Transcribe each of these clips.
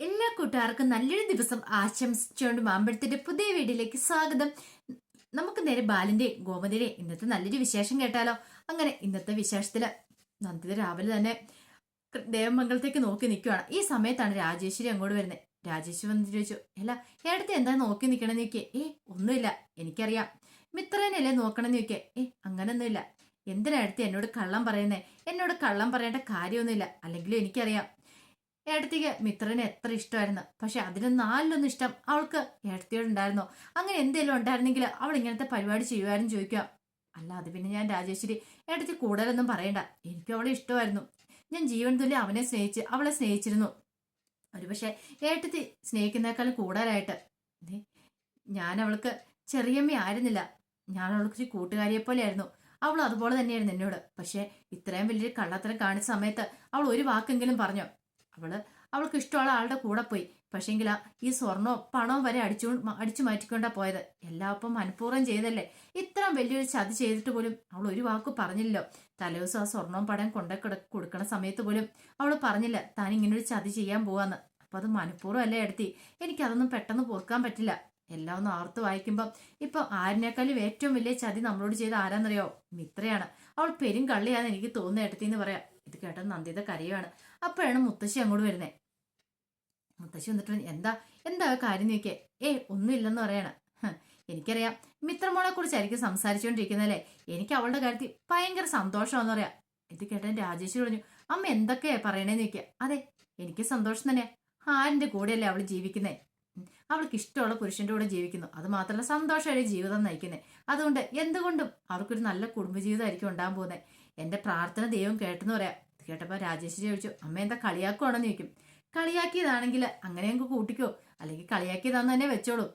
എല്ലാ കൂട്ടുകാർക്കും നല്ലൊരു ദിവസം ആശംസിച്ചുകൊണ്ട് മാമ്പഴത്തിന്റെ പുതിയ വീഡിയോയിലേക്ക് സ്വാഗതം. നമുക്ക് നേരെ ബാലിന്റെ ഗോമതിയുടെ ഇന്നത്തെ നല്ലൊരു വിശേഷം കേട്ടാലോ. അങ്ങനെ ഇന്നത്തെ വിശേഷത്തില് നന്ദിത രാവിലെ തന്നെ ദേവമംഗലത്തേക്ക് നോക്കി നിൽക്കുവാണ്. ഈ സമയത്താണ് രാജേശ്വരി അങ്ങോട്ട് വരുന്നത്. രാജേശ്വരി വന്നിട്ട് ചോദിച്ചു, അല്ല ഏടത്തെ എന്താ നോക്കി നിൽക്കണമെന്ന് ചോദിക്കേ. ഒന്നുമില്ല, എനിക്കറിയാം മിത്രേനല്ലേ നോക്കണമെന്ന് ചോദിക്കേ. അങ്ങനൊന്നുമില്ല. എന്തിനാ അടുത്ത് എന്നോട് കള്ളം പറയുന്നേ? എന്നോട് കള്ളം പറയേണ്ട കാര്യമൊന്നുമില്ല. അല്ലെങ്കിലും എനിക്കറിയാം ഏടത്തിക്ക് മിത്രനെ എത്ര ഇഷ്ടമായിരുന്നു. പക്ഷെ അതിന് നാലിലൊന്നും ഇഷ്ടം അവൾക്ക് ഏടത്തിയോടുണ്ടായിരുന്നോ? അങ്ങനെ എന്തെങ്കിലും ഉണ്ടായിരുന്നെങ്കിൽ അവൾ ഇങ്ങനത്തെ പരിപാടി ചെയ്യുമായിരുന്നു ചോദിക്കുക. അല്ല അത് പിന്നെ ഞാൻ രാജേശ്വരി ഏടത്തി കൂടുതലൊന്നും പറയണ്ട. എനിക്കും അവളെ ഇഷ്ടമായിരുന്നു. ഞാൻ ജീവൻ തുല്യം അവളെ സ്നേഹിച്ചിരുന്നു. ഒരുപക്ഷെ ഏട്ടത്തി സ്നേഹിക്കുന്നേക്കാളും കൂടുതലായിട്ട് ഞാൻ അവൾക്ക് ചെറിയമ്മ ആയിരുന്നില്ല. ഞാൻ അവൾക്ക് ഒരു കൂട്ടുകാരിയെ പോലെയായിരുന്നു. അവൾ അതുപോലെ തന്നെയായിരുന്നു എന്നോട്. പക്ഷെ ഇത്രയും വലിയൊരു കള്ളത്തരം കാണിച്ച സമയത്ത് അവൾ ഒരു വാക്കെങ്കിലും പറഞ്ഞോ? അവൾക്ക് ഇഷ്ടമുള്ള ആളുടെ കൂടെ പോയി. പക്ഷേങ്കില ഈ സ്വർണവും പണവും വരെ അടിച്ചു മാറ്റിക്കൊണ്ടാ പോയത്. എല്ലാപ്പം മനഃപൂർവ്വം ചെയ്തല്ലേ. ഇത്ര വലിയൊരു ചതി ചെയ്തിട്ട് പോലും അവൾ ഒരു വാക്ക് പറഞ്ഞില്ലല്ലോ. തലേദിവസം ആ സ്വർണവും പടം കൊടുക്കണ സമയത്ത് പോലും അവൾ പറഞ്ഞില്ല താൻ ഇങ്ങനൊരു ചതി ചെയ്യാൻ പോവാന്ന്. അപ്പൊ അത് മനഃപൂർവ്വം അല്ലേ എടുത്തി. എനിക്കതൊന്നും പെട്ടെന്ന് പൊറുക്കാൻ പറ്റില്ല. എല്ലാം ഒന്ന് ആർത്ത് വായിക്കുമ്പം ഇപ്പൊ ആരിനേക്കാളും ഏറ്റവും വലിയ ചതി നമ്മളോട് ചെയ്ത ആരാന്നറിയോ? മിത്രയാണ്. അവൾ പെരും കള്ളിയാന്ന് എനിക്ക് തോന്നുന്ന എടുത്തിന്ന് പറയാം. ഇത് കേട്ടത് നന്ദിത കരയുവാണ്. അപ്പോഴാണ് മുത്തശ്ശി അങ്ങോട്ട് വരുന്നത്. മുത്തശ്ശി വന്നിട്ട് എന്താ എന്താ കാര്യം നോക്കിയേ. ഒന്നുമില്ലെന്ന് പറയാണ്. എനിക്കറിയാം മിത്രമോളെ കുറിച്ചായിരിക്കും സംസാരിച്ചുകൊണ്ടിരിക്കുന്നല്ലേ. എനിക്ക് അവളുടെ കാര്യത്തിൽ ഭയങ്കര സന്തോഷമാണെന്ന് പറയാം. ഇത് കേട്ടൻ രാജേശ്വരി പറഞ്ഞു, അമ്മ എന്തൊക്കെയാ പറയണേന്ന് ചോദിക്കുക. അതെ, എനിക്ക് സന്തോഷം തന്നെയാ. ആരിന്റെ കൂടെയല്ലേ അവൾ ജീവിക്കുന്നേ. അവൾക്ക് ഇഷ്ടമുള്ള പുരുഷന്റെ കൂടെ ജീവിക്കുന്നു. അത് മാത്രമല്ല സന്തോഷമായ ജീവിതം നയിക്കുന്നത്. അതുകൊണ്ട് എന്തുകൊണ്ടും അവർക്കൊരു നല്ല കുടുംബജീവിതമായിരിക്കും ഉണ്ടാകാൻ പോകുന്നത്. എന്റെ പ്രാർത്ഥന ദൈവം കേട്ടെന്ന് പറയാം. കേട്ടപ്പോ രാജേശ്വരി ചോദിച്ചു, അമ്മ എന്താ കളിയാക്കുവാണെന്ന് ചോദിക്കും. കളിയാക്കിയതാണെങ്കിൽ അങ്ങനെ അങ്ങ് കൂട്ടിക്കോ, അല്ലെങ്കിൽ കളിയാക്കിയതാന്ന് തന്നെ വെച്ചോളൂ.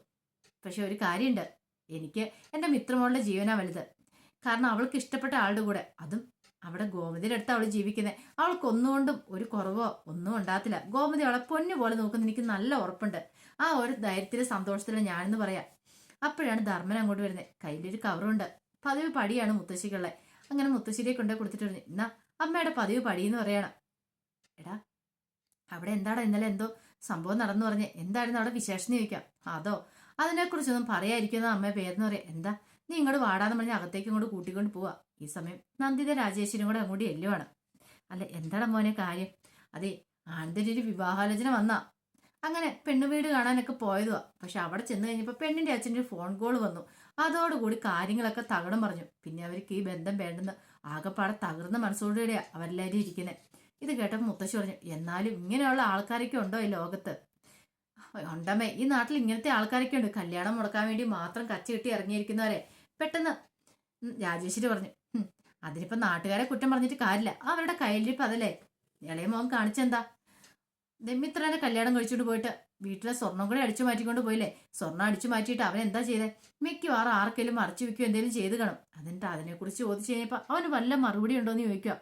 പക്ഷെ ഒരു കാര്യമുണ്ട്, എനിക്ക് എന്റെ മിത്രമോളുടെ ജീവനാ വലുത്. കാരണം അവൾക്ക് ഇഷ്ടപ്പെട്ട ആളുടെ കൂടെ, അതും അവിടെ ഗോമതിയുടെ അടുത്ത് അവൾ ജീവിക്കുന്നത്. അവൾക്ക് ഒന്നുകൊണ്ടും ഒരു കുറവോ ഒന്നും ഉണ്ടാകത്തില്ല. ഗോമതി അവളെ പൊന്നു പോലെ നോക്കുന്ന എനിക്ക് നല്ല ഉറപ്പുണ്ട്. ആ ഒരു ധൈര്യത്തിലും സന്തോഷത്തിലും ഞാനെന്ന് പറയാം. അപ്പോഴാണ് ധർമ്മൻ അങ്ങോട്ട് വരുന്നത്. കയ്യിലൊരു കവറുണ്ട്. പതിവ് പടിയാണ് മുത്തശ്ശിക്കുള്ളത്. അങ്ങനെ മുത്തശ്ശിയെ കൊണ്ടേ കൊടുത്തിട്ട് പറഞ്ഞു, എന്നാ അമ്മയുടെ പതിവ് പടിയെന്ന് പറയണം. എടാ അവിടെ എന്താടാ ഇന്നലെ എന്തോ സംഭവം നടന്നു പറഞ്ഞ്, എന്തായിരുന്നു അവിടെ വിശേഷം ചോദിക്കാം. അതോ അതിനെക്കുറിച്ചൊന്നും പറയാതിരിക്കുന്ന അമ്മ പേരെന്ന് പറയാം. എന്താ നീ ഇങ്ങോട്ട് വാടാന്ന് പറഞ്ഞ് അകത്തേക്ക് ഇങ്ങോട്ട് കൂട്ടിക്കൊണ്ട് പോവാ. ഈ സമയം നന്ദിത രാജേശ്വരും കൂടെ അങ്ങോട്ട് എല്ലുവാണ്. അല്ല എന്താടാ മോനെ കാര്യം? അതെ, ആനന്ദിന്റെ ഒരു വിവാഹാലോചന വന്നാ. അങ്ങനെ പെണ്ണുവീട് കാണാനൊക്കെ പോയതുവാ. പക്ഷെ അവിടെ ചെന്ന് കഴിഞ്ഞപ്പോ പെണ്ണിന്റെ അച്ഛൻ്റെ ഒരു ഫോൺ കോൾ വന്നു. അതോടുകൂടി കാര്യങ്ങളൊക്കെ തകിടം പറഞ്ഞു. പിന്നെ അവർക്ക് ഈ ബന്ധം വേണ്ടെന്ന് ആകെപ്പാടെ തകർന്ന മനസ്സോടുകൂടിയാ അവരെല്ലാവരും ഇരിക്കുന്നത്. ഇത് കേട്ടപ്പോൾ മുത്തശ്ശി പറഞ്ഞു, എന്നാലും ഇങ്ങനെയുള്ള ആൾക്കാരൊക്കെ ഉണ്ടോ ഈ ലോകത്ത്? ഉണ്ടമ്മേ, ഈ നാട്ടിൽ ഇങ്ങനത്തെ ആൾക്കാരൊക്കെ ഉണ്ട്. കല്യാണം മുടക്കാൻ വേണ്ടി മാത്രം കച്ചി കെട്ടി ഇറങ്ങിയിരിക്കുന്നവരെ. പെട്ടെന്ന് രാജേശ്വരി പറഞ്ഞു, അതിനിപ്പോ നാട്ടുകാരെ കുറ്റം പറഞ്ഞിട്ട് കാര്യമില്ല. അവരുടെ കയ്യിലിരിപ്പ് അതല്ലേ. ഇളയ മോൻ കാണിച്ചെന്താ? ദമിത്രനെ കല്യാണം കഴിച്ചുകൊണ്ട് പോയിട്ട് വീട്ടിലെ സ്വർണം കൂടെ അടിച്ചു മാറ്റിക്കൊണ്ട് പോയില്ലേ. സ്വർണം അടിച്ചു മാറ്റിയിട്ട് അവൻ എന്താ ചെയ്തേ? മിക്കവാറും ആർക്കെങ്കിലും മറച്ചു വെക്കുകയോ എന്തെങ്കിലും ചെയ്ത് കാണും. എന്നിട്ട് അതിനെക്കുറിച്ച് ചോദിച്ചു കഴിഞ്ഞപ്പോ അവന് വല്ല മറുപടി ഉണ്ടോന്ന് ചോദിക്കുക.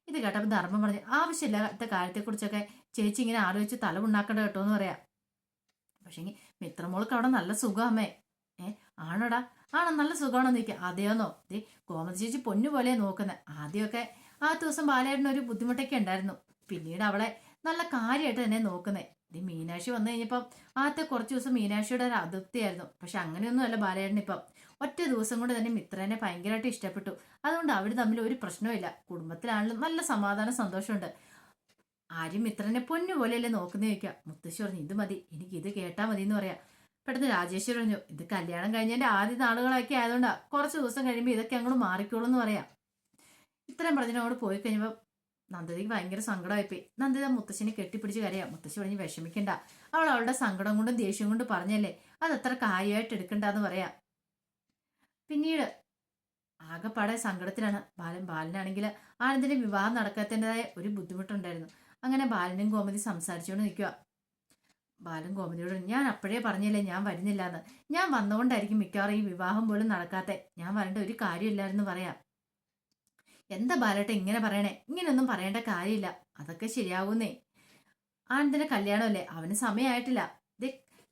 ഇത് കേട്ടപ്പോൾ ധർമ്മം പറഞ്ഞു, ആവശ്യമില്ലാത്ത കാര്യത്തെക്കുറിച്ചൊക്കെ ചേച്ചി ഇങ്ങനെ ആലോചിച്ച് തല ഉണ്ടാക്കണ്ട കേട്ടോ എന്ന് പറയാം. പക്ഷേങ്കിൽ മിത്രമോൾക്ക് അവിടെ നല്ല സുഖം അമ്മേ. ആണോടാ? ആണോ? നല്ല സുഖമാണോ നിൽക്കുക? അതെയോന്നോ? കോമതി ചേച്ചി പൊന്നു പോലെ നോക്കുന്നത്. ആദ്യമൊക്കെ ആ ദിവസം ബാലേട്ടന് ഒരു ബുദ്ധിമുട്ടൊക്കെ ഉണ്ടായിരുന്നു. പിന്നീട് അവളെ നല്ല കാര്യമായിട്ട് തന്നെ നോക്കുന്നത്. മീനാക്ഷി വന്നു കഴിഞ്ഞപ്പം ആദ്യത്തെ കുറച്ച് ദിവസം മീനാക്ഷിയുടെ ഒരു അതൃപ്തിയായിരുന്നു. പക്ഷെ അങ്ങനെയൊന്നും അല്ല ബാലേട്ടൻ ഇപ്പം. ഒറ്റ ദിവസം കൊണ്ട് തന്നെ മിത്രനെ ഭയങ്കരമായിട്ട് ഇഷ്ടപ്പെട്ടു. അതുകൊണ്ട് അവർ തമ്മിൽ ഒരു പ്രശ്നവും കുടുംബത്തിലാണെങ്കിലും നല്ല സമാധാനം സന്തോഷമുണ്ട്. ആരും മിത്രനെ പൊന്നു പോലെയല്ലേ നോക്കുന്നേ ചോദിക്കുക. മുത്തശ്ശി പറഞ്ഞു, ഇത് മതി, എനിക്ക് ഇത് കേട്ടാ മതി എന്ന് പറയാം. പെട്ടെന്ന് രാജേശ്വരി പറഞ്ഞു, ഇത് കല്യാണം കഴിഞ്ഞതിന്റെ ആദ്യ നാളുകളൊക്കെ ആയതുകൊണ്ടാ. കുറച്ച് ദിവസം കഴിയുമ്പോൾ ഇതൊക്കെ അങ്ങോട്ട് മാറിക്കോളൂ എന്ന് പറയാം. ഇത്രയും പറഞ്ഞിട്ട് അങ്ങോട്ട് പോയി കഴിഞ്ഞപ്പോൾ നന്ദിതയ്ക്ക് ഭയങ്കര സങ്കടമായിപ്പോയി. നന്ദിത മുത്തശ്ശിനെ കെട്ടിപ്പിടിച്ച് കരയാം. മുത്തശ്ശി പറഞ്ഞ് വിഷമിക്കണ്ട, അവൾ അവളുടെ സങ്കടം കൊണ്ടും ദേഷ്യം കൊണ്ടും പറഞ്ഞല്ലേ, അത് അത്ര കാര്യമായിട്ട് എടുക്കണ്ടെന്ന് പറയാം. പിന്നീട് ആകെപ്പാടെ സങ്കടത്തിലാണ് ബാലനാണെങ്കിൽ ആനന്ദിന്റെ വിവാഹം നടക്കാത്തതിൻ്റെതായ ഒരു ബുദ്ധിമുട്ടുണ്ടായിരുന്നു. അങ്ങനെ ബാലനും ഗോമതി സംസാരിച്ചുകൊണ്ട് നിൽക്കുക. ബാലൻ ഗോമതിയോട്, ഞാൻ അപ്പോഴേ പറഞ്ഞില്ലേ ഞാൻ വരുന്നില്ല എന്ന്. ഞാൻ വന്നുകൊണ്ടായിരിക്കും മിക്കവാറും ഈ വിവാഹം പോലും നടക്കാത്തെ. ഞാൻ വരേണ്ട ഒരു കാര്യമില്ലായിരുന്നു പറയാം. എന്താ ബാലേട്ട ഇങ്ങനെ പറയണേ? ഇങ്ങനെയൊന്നും പറയേണ്ട കാര്യമില്ല. അതൊക്കെ ശരിയാവുന്നേ. ആനന്ദിന്റെ കല്യാണമല്ലേ, അവന് സമയമായിട്ടില്ല. ഇത്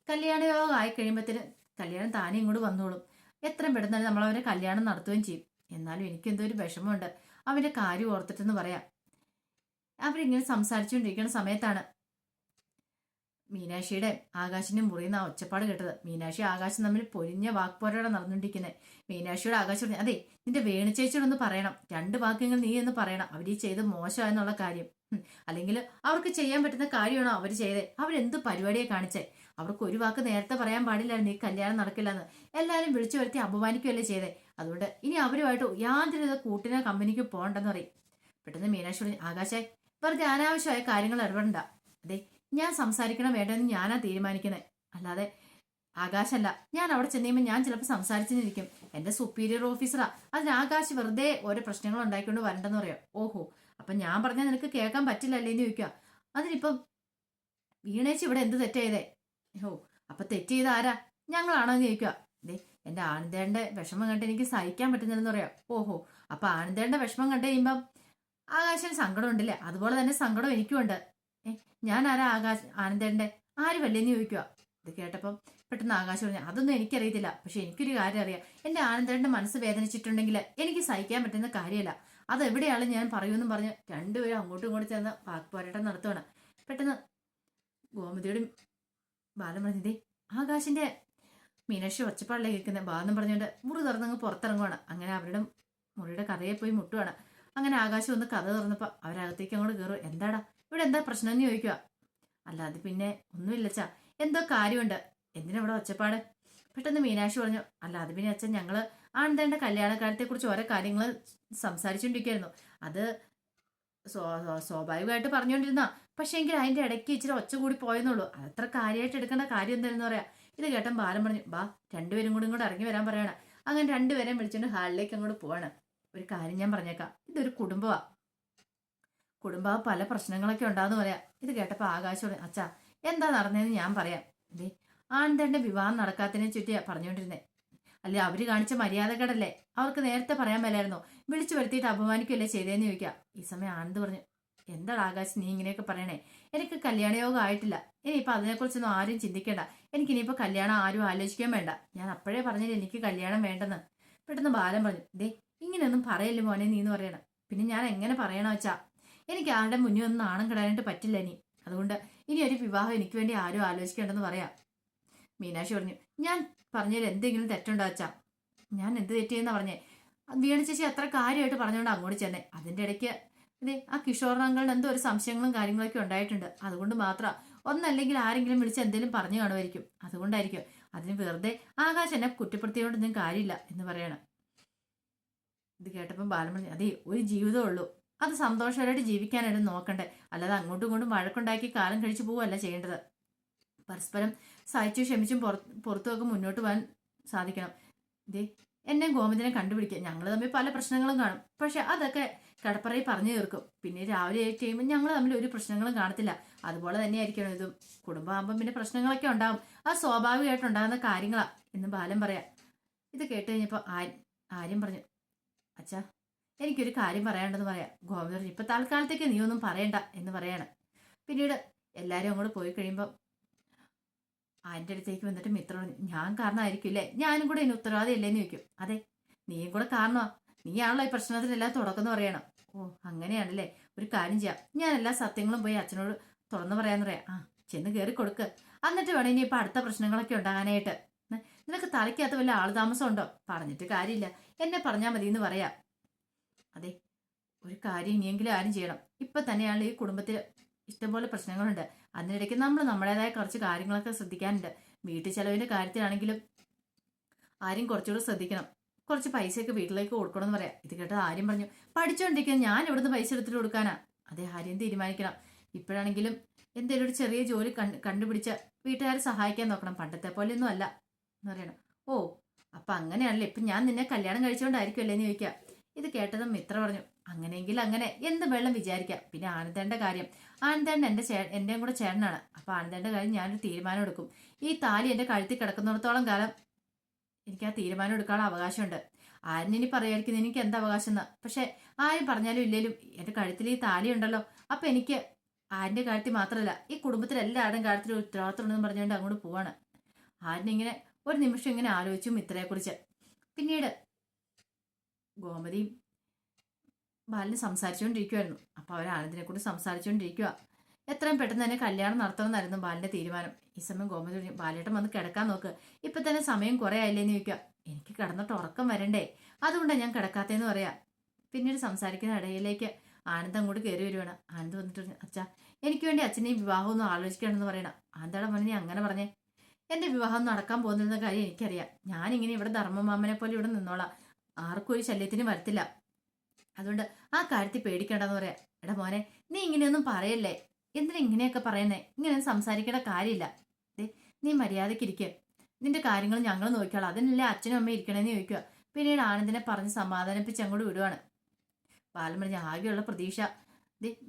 കല്യാണയോഗം ആയി കഴിയുമ്പോഴത്തേന് കല്യാണം താനെ ഇങ്ങോട്ട് വന്നോളും. എത്രയും പെട്ടെന്ന് നമ്മൾ അവന്റെ കല്യാണം നടത്തുകയും ചെയ്യും. എന്നാലും എനിക്കെന്തോ ഒരു വിഷമമുണ്ട് അവന്റെ കാര്യം ഓർത്തിട്ടെന്ന് പറയാം. അവരിങ്ങനെ സംസാരിച്ചുകൊണ്ടിരിക്കുന്ന സമയത്താണ് മീനാക്ഷിയുടെ ആകാശിന്റെ മുറിയിൽ നിന്ന് ആ ഒച്ചപ്പാട് കേട്ടത്. മീനാക്ഷി ആകാശം തമ്മിൽ പൊരിഞ്ഞ വാക്പോരാണ് നടന്നുകൊണ്ടിരിക്കുന്നത്. മീനാക്ഷിയുടെ ആകാശം പറഞ്ഞു, അതെ നിന്റെ വേണുചേച്ചിയോടൊന്ന് പറയണം, 2 വാക്യങ്ങൾ നീ എന്ന് പറയണം, അവരീ ചെയ്ത് മോശമെന്നുള്ള കാര്യം. അല്ലെങ്കിൽ അവർക്ക് ചെയ്യാൻ പറ്റുന്ന കാര്യമാണോ അവർ ചെയ്തേ? അവരെന്ത് പരിപാടിയെ കാണിച്ചേ? അവർക്ക് ഒരു വാക്ക് നേരത്തെ പറയാൻ പാടില്ലായിരുന്നു ഈ കല്യാണം നടക്കില്ലെന്ന്. എല്ലാവരും വിളിച്ചു വരുത്തി അപമാനിക്കുകയല്ലേ ചെയ്തേ. അതുകൊണ്ട് ഇനി അവരുമായിട്ട് യാതൊരു കൂട്ടിനോ കമ്പനിക്ക് പോകണ്ടെന്ന് പറയും. പെട്ടെന്ന് മീനാക്ഷി പറഞ്ഞു, ആകാശേ വെറുതെ അനാവശ്യമായ കാര്യങ്ങൾ ഇടപെടണ്ട. അതെ ഞാൻ സംസാരിക്കണം വേണ്ടെന്ന് ഞാനാ തീരുമാനിക്കുന്നത്, അല്ലാതെ ആകാശല്ല. ഞാൻ അവിടെ ചെന്നുകഴിയുമ്പോൾ ഞാൻ ചിലപ്പോൾ സംസാരിച്ചിരിക്കും. എന്റെ സുപ്പീരിയർ ഓഫീസറാ, അതിന് ആകാശ് വെറുതെ ഓരോ പ്രശ്നങ്ങൾ ഉണ്ടാക്കിക്കൊണ്ട് വരണ്ടെന്ന് പറയാം. ഓഹോ, അപ്പൊ ഞാൻ പറഞ്ഞാൽ നിനക്ക് കേൾക്കാൻ പറ്റില്ലല്ലേ എന്ന് ചോദിക്കുക. അതിനിപ്പം വീണേച്ച് ഇവിടെ എന്ത് തെറ്റ് ചെയ്തേ? ഓ, അപ്പൊ തെറ്റ് ചെയ്ത ആരാ? ഞങ്ങളാണോ എന്ന് ചോദിക്കുക. അതെ എന്റെ ആനന്ദേന്റെ വിഷമം കണ്ട് എനിക്ക് സഹിക്കാൻ പറ്റുന്നില്ലെന്ന് പറയാം. ഓഹോ, അപ്പൊ ആനന്ദേന്റെ വിഷമം കണ്ടു കഴിയുമ്പം ആകാശന് സങ്കടം ഉണ്ടല്ലേ? അതുപോലെ തന്നെ സങ്കടം എനിക്കും ഉണ്ട്. ഞാൻ ആരാ ആനന്ദേന്റെ? ആരുമല്ലേന്ന് ചോദിക്കുക. ഇത് കേട്ടപ്പം പെട്ടെന്ന് ആകാശം പറഞ്ഞു, അതൊന്നും എനിക്കറിയത്തില്ല, പക്ഷെ എനിക്കൊരു കാര്യം അറിയാം. എന്റെ ആനന്ദേന്റെ മനസ്സ് വേദനിച്ചിട്ടുണ്ടെങ്കിൽ എനിക്ക് സഹിക്കാൻ പറ്റുന്ന കാര്യമല്ല, അത് എവിടെയാണ് ഞാൻ പറയൂന്നും പറഞ്ഞ് രണ്ടുപേരും അങ്ങോട്ടും ഇങ്ങോട്ടും ചേർന്ന് പോരാട്ടം നടത്തുവാണ്. പെട്ടെന്ന് ഗോമതിയോട് ബാലൻ പറഞ്ഞതേ ആകാശിന്റെ മീനാക്ഷി ഒച്ചപ്പാടിലെ കേൾക്കുന്നത് ബാലെന്ന് പറഞ്ഞുകൊണ്ട് മുറി തുറന്നങ്ങ് പുറത്തിറങ്ങുവാണ്. അങ്ങനെ അവരുടെ മുറിയുടെ കഥയെ പോയി മുട്ടുവാണ്. അങ്ങനെ ആകാശം ഒന്ന് കഥ തുറന്നപ്പോൾ അവരകത്തേക്ക് അങ്ങോട്ട് കയറും. എന്താടാ ഇവിടെ എന്താ പ്രശ്നം എന്ന് ചോദിക്കുക. അല്ലാതെ പിന്നെ ഒന്നുമില്ലച്ചാ, എന്തോ കാര്യമുണ്ട്, എന്തിനാ ഇവിടെ ഒച്ചപ്പാട്? പെട്ടെന്ന് മീനാക്ഷി പറഞ്ഞു, അല്ല അത് പിന്നെ അച്ഛൻ ഞങ്ങള് ആനന്ദേന്റെ കല്യാണക്കാര്യത്തെ കുറിച്ച് ഓരോ കാര്യങ്ങൾ സംസാരിച്ചുകൊണ്ടിരിക്കുകയായിരുന്നു. അത് സ്വാഭാവികമായിട്ട് പറഞ്ഞുകൊണ്ടിരുന്ന, പക്ഷെ എങ്കിൽ അതിന്റെ ഇടയ്ക്ക് ഇച്ചിരി ഒച്ച കൂടി പോയെന്നുള്ളൂ. അതത്ര കാര്യമായിട്ട് എടുക്കേണ്ട കാര്യം എന്തായിരുന്നു പറയാ. ഇത് കേട്ടൻ ബാലൻ പറഞ്ഞു, ബാ രണ്ടുപേരും കൂടി ഇങ്ങോട്ട് ഇറങ്ങി വരാൻ പറയണം. അങ്ങനെ രണ്ടുപേരെയും വിളിച്ചുകൊണ്ട് ഹാളിലേക്ക് അങ്ങോട്ട് പോവാണ്. ഒരു കാര്യം ഞാൻ പറഞ്ഞേക്കാം, ഇതൊരു കുടുംബ പല പ്രശ്നങ്ങളൊക്കെ ഉണ്ടാന്ന് പറയാം. ഇത് കേട്ടപ്പോൾ ആകാശോട്, അച്ഛാ എന്താ നടന്നതെന്ന് ഞാൻ പറയാം. അതെ ആനന്ദേന്റെ വിവാഹം നടക്കാത്തതിനെ ചുറ്റിയാ പറഞ്ഞുകൊണ്ടിരുന്നേ. അല്ലെ അവര് കാണിച്ച മര്യാദകേടല്ലേ, അവർക്ക് നേരത്തെ പറയാൻ മേലായിരുന്നോ? വിളിച്ചു വരുത്തിയിട്ട് അപമാനിക്കുകയല്ലേ ചെയ്തേന്ന് ചോദിക്കാം. ഈ സമയം ആനന്ദ് പറഞ്ഞു, എന്താണ് ആകാശ് നീ ഇങ്ങനെയൊക്കെ പറയണേ? എനിക്ക് കല്യാണയോഗം ആയിട്ടില്ല. ഇനിയിപ്പൊ അതിനെക്കുറിച്ചൊന്നും ആരും ചിന്തിക്കേണ്ട. എനിക്കിനിയിപ്പോ കല്യാണം ആരും ആലോചിക്കാൻ വേണ്ട. ഞാൻ അപ്പോഴേ പറഞ്ഞില്ല എനിക്ക് കല്യാണം വേണ്ടെന്ന്. പെട്ടെന്ന് ബാലൻ പറഞ്ഞു, ദേ ഇങ്ങനെയൊന്നും പറയല്ലേ മോനെ നീ എന്ന് പറയണം. പിന്നെ ഞാൻ എങ്ങനെ പറയണോ വെച്ചാ, എനിക്ക് ആരുടെ മുന്നിൽ ഒന്നും നാണം കിടാനായിട്ട് പറ്റില്ല ഇനി. അതുകൊണ്ട് ഇനി ഒരു വിവാഹം എനിക്ക് വേണ്ടി ആരും ആലോചിക്കേണ്ടെന്ന് പറയാം. മീനാക്ഷി പറഞ്ഞു, ഞാൻ പറഞ്ഞതിൽ എന്തെങ്കിലും തെറ്റുണ്ടോ അച്ഛാ? ഞാൻ എന്ത് തെറ്റിയെന്നാ പറഞ്ഞേ? വീണ ചേച്ചി അത്ര കാര്യമായിട്ട് പറഞ്ഞുകൊണ്ട് അങ്ങോട്ട് ചെന്നേ. അതിന്റെ ഇടയ്ക്ക് ഇതേ ആ കിഷോറിനങ്ങളുടെ എന്തോ ഒരു സംശയങ്ങളും കാര്യങ്ങളൊക്കെ ഉണ്ടായിട്ടുണ്ട്. അതുകൊണ്ട് മാത്രം ഒന്നല്ലെങ്കിൽ ആരെങ്കിലും വിളിച്ച് എന്തെങ്കിലും പറഞ്ഞു കാണുമായിരിക്കും. അതുകൊണ്ടായിരിക്കും. അതിന് വെറുതെ ആകാശ് എന്നെ കുറ്റപ്പെടുത്തിയോണ്ടൊന്നും കാര്യമില്ല എന്ന് പറയണം. ഇത് കേട്ടപ്പോൾ ബാലൻ പറഞ്ഞു, അതേ ഒരു ജീവിതമേ ഉള്ളൂ, അത് സന്തോഷകരമായിട്ട് ജീവിക്കാനായിട്ട് നോക്കണ്ടേ, അല്ലാതെ അങ്ങോട്ടും ഇങ്ങോട്ടും വഴക്കുണ്ടാക്കി കാലം കഴിച്ചു പോവുകയല്ല ചെയ്യേണ്ടത്. പരസ്പരം സഹിച്ചു ക്ഷമിച്ചും പുറത്തുമൊക്കെ മുന്നോട്ട് പോകാൻ സാധിക്കണം. ഇതേ എന്നെ ഗോമതിനെ കണ്ടുപിടിക്കുക, ഞങ്ങൾ തമ്മിൽ പല പ്രശ്നങ്ങളും കാണും, പക്ഷെ അതൊക്കെ കടപ്പറയിൽ പറഞ്ഞു തീർക്കും. പിന്നെ രാവിലെ ആയിട്ട് കഴിയുമ്പോൾ ഞങ്ങൾ തമ്മിൽ ഒരു പ്രശ്നങ്ങളും കാണത്തില്ല. അതുപോലെ തന്നെ ആയിരിക്കണം ഇതും. കുടുംബമാകുമ്പം പിന്നെ പ്രശ്നങ്ങളൊക്കെ ഉണ്ടാവും, അത് സ്വാഭാവികമായിട്ട് ഉണ്ടാകുന്ന കാര്യങ്ങളാ എന്ന് ബാലൻ പറയാം. ഇത് കേട്ട് കഴിഞ്ഞപ്പോൾ ആര്യം പറഞ്ഞു, അച്ഛാ എനിക്കൊരു കാര്യം പറയാനുണ്ടെന്ന് പറയാം. ഗോമതി പറഞ്ഞു, ഇപ്പൊ തൽക്കാലത്തേക്ക് നീ ഒന്നും പറയണ്ട എന്ന് പറയാണ്. പിന്നീട് എല്ലാവരും അങ്ങോട്ട് പോയി കഴിയുമ്പോൾ ആൻ്റെ അടുത്തേക്ക് വന്നിട്ട് മിത്ര പറഞ്ഞു, ഞാൻ കാരണമായിരിക്കില്ലേ, ഞാനും കൂടെ ഇതിന് ഉത്തരവാദിയല്ലേന്ന് ചോദിക്കും. അതെ നീയും കൂടെ കാരണമാ, നീയാണല്ലോ ഈ പ്രശ്നത്തിനെല്ലാം തുടക്കം പറയണം. ഓ അങ്ങനെയാണല്ലേ, ഒരു കാര്യം ചെയ്യാം, ഞാൻ എല്ലാ സത്യങ്ങളും പോയി അച്ഛനോട് തുറന്നു പറയാന്ന് പറയാം. ആ ചെന്ന് കയറി കൊടുക്ക്, എന്നിട്ട് വേണം ഇനി ഇപ്പൊ അടുത്ത പ്രശ്നങ്ങളൊക്കെ ഉണ്ടാകാനായിട്ട്. നിനക്ക് തലയ്ക്കകത്ത് വല്ല ആൾതാമസം ഉണ്ടോ? പറഞ്ഞിട്ട് കാര്യമില്ല, എന്നെ പറഞ്ഞാൽ മതി എന്ന് പറയാ. അതെ ഒരു കാര്യം ഇനിയെങ്കിലും ആരും ചെയ്യണം. ഇപ്പൊ തന്നെയാണ് ഈ കുടുംബത്തിൽ ഇഷ്ടംപോലെ പ്രശ്നങ്ങളുണ്ട്. അതിനിടയ്ക്ക് നമ്മൾ നമ്മുടേതായ കുറച്ച് കാര്യങ്ങളൊക്കെ ശ്രദ്ധിക്കാനുണ്ട്. വീട്ടു ചെലവിന്റെ കാര്യത്തിലാണെങ്കിലും ആരും കുറച്ചുകൂടെ ശ്രദ്ധിക്കണം. കുറച്ച് പൈസയൊക്കെ വീട്ടിലേക്ക് കൊടുക്കണം എന്ന് പറയാം. ഇത് കേട്ടത് ആര്യം പറഞ്ഞു, പഠിച്ചുകൊണ്ടിരിക്കുന്ന ഞാൻ ഇവിടുന്ന് പൈസ എടുത്തിട്ട് കൊടുക്കാനാ? അതേ ആര്യം തീരുമാനിക്കണം. ഇപ്പോഴാണെങ്കിലും എന്തെങ്കിലും ഒരു ചെറിയ ജോലി കണ്ടുപിടിച്ച് വീട്ടുകാരെ സഹായിക്കാൻ നോക്കണം. പണ്ടത്തെ പോലെയൊന്നും അല്ല എന്ന് പറയണം. ഓ അപ്പൊ അങ്ങനെയാണല്ലേ, ഇപ്പൊ ഞാൻ നിന്നെ കല്യാണം കഴിച്ചുകൊണ്ടായിരിക്കുമല്ലേ എന്ന് ചോദിക്കാം. ഇത് കേട്ടതും മിത്ര പറഞ്ഞു, അങ്ങനെയെങ്കിൽ അങ്ങനെ എന്ത് വെള്ളം വിചാരിക്കാം. പിന്നെ ആനന്ദേന്റെ കാര്യം, ആനന്ദേണ്ട എന്റെയും കൂടെ ചേട്ടനാണ്. അപ്പൊ ആനന്ദേന്റെ കാര്യം ഞാനൊരു തീരുമാനം എടുക്കും. ഈ താലി എന്റെ കഴുത്തിൽ കിടക്കുന്നിടത്തോളം കാലം എനിക്ക് ആ തീരുമാനം എടുക്കാനുള്ള അവകാശമുണ്ട്. ആരിനി പറയായിരിക്കും എനിക്ക് എന്താ അവകാശം എന്ന്. പക്ഷെ ആരും പറഞ്ഞാലും ഇല്ലേലും എന്റെ കഴുത്തിൽ ഈ താലി ഉണ്ടല്ലോ, അപ്പൊ എനിക്ക് ആരിന്റെ കാര്യത്തിൽ മാത്രമല്ല ഈ കുടുംബത്തിലെല്ലാവരുടെയും കാര്യത്തിൽ ഉത്തരവാദിത്വം ഉണ്ടെന്ന് പറഞ്ഞുകൊണ്ട് അങ്ങോട്ട് പോവാണ്. ആരിനിങ്ങനെ ഒരു നിമിഷം ഇങ്ങനെ ആലോചിച്ചു മിത്രയെ കുറിച്ച്. പിന്നീട് ഗോമതിയും ബാലന് സംസാരിച്ചുകൊണ്ടിരിക്കുവായിരുന്നു. അപ്പൊ അവർ ആനന്ദിനെ കുറിച്ച് സംസാരിച്ചുകൊണ്ടിരിക്കുക. എത്രയും പെട്ടെന്ന് തന്നെ കല്യാണം നടത്തണമെന്നായിരുന്നു ബാലിന്റെ തീരുമാനം. ഈ സമയം ഗോമതി പറഞ്ഞു, ബാലേട്ടൻ വന്ന് കിടക്കാൻ നോക്ക്, ഇപ്പൊ തന്നെ സമയം കുറെ ആയില്ലേന്ന് ചോദിക്കുക. എനിക്ക് കിടന്നിട്ട് ഉറക്കം വരണ്ടേ, അതുകൊണ്ടാണ് ഞാൻ കിടക്കാത്തേന്ന് പറയാ. പിന്നീട് സംസാരിക്കുന്ന ഇടയിലേക്ക് ആനന്ദ് അങ്ങോട്ട് കയറി വരുവാണ്. ആനന്ദ് വന്നിട്ട് പറഞ്ഞു, അച്ഛാ എനിക്ക് വേണ്ടി അച്ഛനെയും വിവാഹം ഒന്നും ആലോചിക്കണമെന്ന് പറയണം. ആന്താടെ മോനെ നീ അങ്ങനെ പറഞ്ഞേ, എന്റെ വിവാഹം നടക്കാൻ പോകുന്ന കാര്യം എനിക്കറിയാം. ഞാനിങ്ങനെ ഇവിടെ ധർമ്മമാമനെ പോലെ ഇവിടെ നിന്നോളാം, ആർക്കും ഒരു ശല്യത്തിന് വരത്തില്ല, അതുകൊണ്ട് ആ കാര്യത്തിൽ പേടിക്കേണ്ടെന്ന് പറയാം. എടാ മോനെ നീ ഇങ്ങനെയൊന്നും പറയല്ലേ, എന്തിനാ ഇങ്ങനെയൊക്കെ പറയുന്നേ, ഇങ്ങനെ സംസാരിക്കേണ്ട കാര്യമില്ല. നീ മര്യാദയ്ക്ക് ഇരിക്കുക, നിന്റെ കാര്യങ്ങൾ ഞങ്ങൾ നോക്കിയോളാം, അതിനല്ലേ അച്ഛനും അമ്മയും ഇരിക്കണേന്ന് ചോദിക്കുക. പിന്നീട് ആനന്ദിനെ പറഞ്ഞ് സമാധാനിപ്പിച്ച് അങ്ങോട്ട് വിടുവാണ്. ബാലൻ പറഞ്ഞ ആകെയുള്ള പ്രതീക്ഷ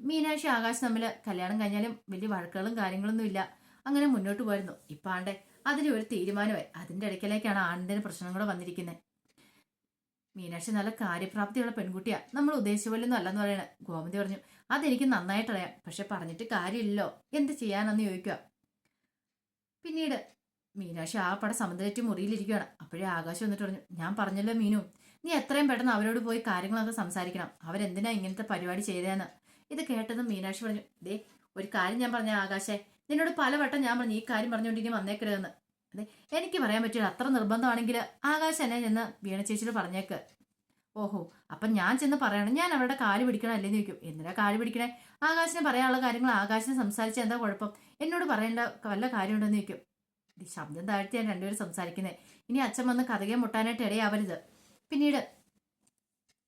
മീനാക്ഷി ആകാശ് തമ്മിൽ കല്യാണം കഴിഞ്ഞാലും വലിയ വഴക്കുകളും കാര്യങ്ങളൊന്നും ഇല്ല, അങ്ങനെ മുന്നോട്ട് പോയിരുന്നു. ഇപ്പാണ്ടെ അതിന് ഒരു തീരുമാനമായി. അതിന്റെ ഇടയ്ക്കിലേക്കാണ് ആനന്ദിന് പ്രശ്നം കൂടെ വന്നിരിക്കുന്നത്. മീനാക്ഷി നല്ല കാര്യപ്രാപ്തിയുള്ള പെൺകുട്ടിയാ, നമ്മൾ ഉദ്ദേശിച്ച പോലെയൊന്നും അല്ലെന്ന് പറയണേ. ഗോമതി പറഞ്ഞു, അതെനിക്ക് നന്നായിട്ടറിയാം, പക്ഷെ പറഞ്ഞിട്ട് കാര്യമില്ലല്ലോ, എന്ത് ചെയ്യാനെന്ന് ചോദിക്കുക. പിന്നീട് മീനാക്ഷി ആ പട സമുദ്രറ്റ് മുറിയിലിരിക്കുകയാണ്. അപ്പോഴേ ആകാശം വന്നിട്ട് പറഞ്ഞു, ഞാൻ പറഞ്ഞല്ലോ മീനു, നീ എത്രയും പെട്ടെന്ന് അവരോട് പോയി കാര്യങ്ങളൊക്കെ സംസാരിക്കണം, അവരെന്തിനാ ഇങ്ങനത്തെ പരിപാടി ചെയ്തതെന്ന്. ഇത് കേട്ടതും മീനാക്ഷി പറഞ്ഞു, ഒരു കാര്യം ഞാൻ പറഞ്ഞ ആകാശേ, നിന്നോട് പലവട്ടം ഞാൻ പറഞ്ഞു ഈ കാര്യം പറഞ്ഞുകൊണ്ടിരിക്കും വന്നേക്കരുതെന്ന്. അതെ എനിക്ക് പറയാൻ പറ്റില്ല, അത്ര നിർബന്ധമാണെങ്കിൽ ആകാശ് എന്നെ ചെന്ന് വീണ ചേച്ചിയോട് പറഞ്ഞേക്ക്. ഓഹോ അപ്പം ഞാൻ ചെന്ന് പറയണം, ഞാൻ അവരുടെ കാല് പിടിക്കണം അല്ലേന്ന് ചോദിക്കും. എന്തിനാ കാല് പിടിക്കണേ, ആകാശിനെ പറയാനുള്ള കാര്യങ്ങൾ ആകാശിനെ സംസാരിച്ച എന്താ കുഴപ്പം, എന്നോട് പറയേണ്ട വല്ല കാര്യമുണ്ടെന്ന് ചോദിക്കും. ശബ്ദം താഴ്ത്തിയാണ് രണ്ടുപേരും സംസാരിക്കുന്നത്. ഇനി അച്ഛൻ വന്ന് കഥകെ മുട്ടാനായിട്ട് ഇടയാവരുത്. പിന്നീട്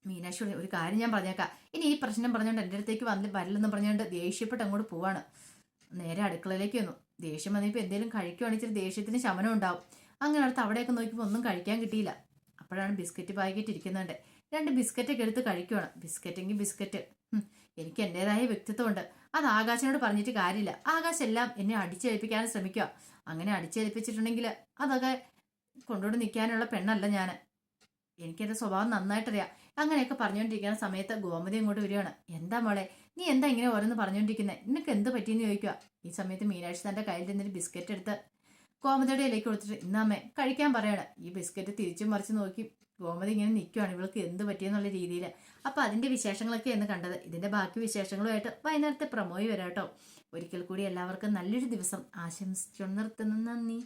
മീനാക്ഷി ഒരു കാര്യം ഞാൻ പറഞ്ഞേക്കാം, ഇനി ഈ പ്രശ്നം പറഞ്ഞുകൊണ്ട് എൻ്റെ അടുത്തേക്ക് വരില്ലെന്ന് പറഞ്ഞുകൊണ്ട് ദേഷ്യപ്പെട്ട് അങ്ങോട്ട് പോവാണ്. നേരെ അടുക്കളയിലേക്ക് വന്നു. ദേഷ്യം വന്നപ്പോൾ എന്തെങ്കിലും കഴിക്കുവാണെങ്കിൽ ദേഷ്യത്തിന് ശമനം ഉണ്ടാവും. അങ്ങനെ അടുത്ത് അവിടെയൊക്കെ നോക്കിയപ്പോൾ ഒന്നും കഴിക്കാൻ കിട്ടിയില്ല. അപ്പോഴാണ് ബിസ്ക്കറ്റ് പാക്കറ്റ് ഇരിക്കുന്നുണ്ട്. 2 ബിസ്ക്കറ്റൊക്കെ എടുത്ത് കഴിക്കുവാണ്. ബിസ്ക്കറ്റെങ്കിൽ ബിസ്ക്കറ്റ്, എനിക്ക് എൻ്റെതായ വ്യക്തിത്വമുണ്ട്, അത് ആകാശിനോട് പറഞ്ഞിട്ട് കാര്യമില്ല. ആകാശ് എല്ലാം എന്നെ അടിച്ചേൽപ്പിക്കാൻ ശ്രമിക്കുക. അങ്ങനെ അടിച്ചേൽപ്പിച്ചിട്ടുണ്ടെങ്കിൽ അതൊക്കെ കൊണ്ടുകൊണ്ട് നിൽക്കാനുള്ള പെണ്ണല്ല ഞാൻ, എനിക്കെന്റെ സ്വഭാവം നന്നായിട്ടറിയാം. അങ്ങനെയൊക്കെ പറഞ്ഞുകൊണ്ടിരിക്കുന്ന സമയത്ത് ഗോമതി ഇങ്ങോട്ട് വരികയാണ്. എന്താ മോളെ നീ എന്താ ഇങ്ങനെ ഓരോന്ന് പറഞ്ഞുകൊണ്ടിരിക്കുന്നത്, നിനക്ക് എന്ത് പറ്റിയെന്ന് ചോദിക്കുക. ഈ സമയത്ത് മീനാക്ഷി തന്റെ കയ്യിൽ നിന്നൊരു ബിസ്ക്കറ്റ് എടുത്ത് ഗോമതിയുടെ ഇലയ്ക്ക് കൊടുത്തിട്ട്, ഇന്നമ്മേ കഴിക്കാൻ പറയാണ്. ഈ ബിസ്ക്കറ്റ് തിരിച്ചും മറിച്ച് നോക്കി ഗോമതി ഇങ്ങനെ നിൽക്കുവാണ്, ഇവൾക്ക് എന്ത് പറ്റിയെന്നുള്ള രീതിയിൽ. അപ്പൊ അതിന്റെ വിശേഷങ്ങളൊക്കെ എന്ന് കണ്ടത്. ഇതിന്റെ ബാക്കി വിശേഷങ്ങളുമായിട്ട് വൈകുന്നേരത്തെ പ്രമോയി വരാട്ടോ. ഒരിക്കൽ കൂടി എല്ലാവർക്കും നല്ലൊരു ദിവസം ആശംസിച്ചു നിർത്തുന്നു. നന്ദി.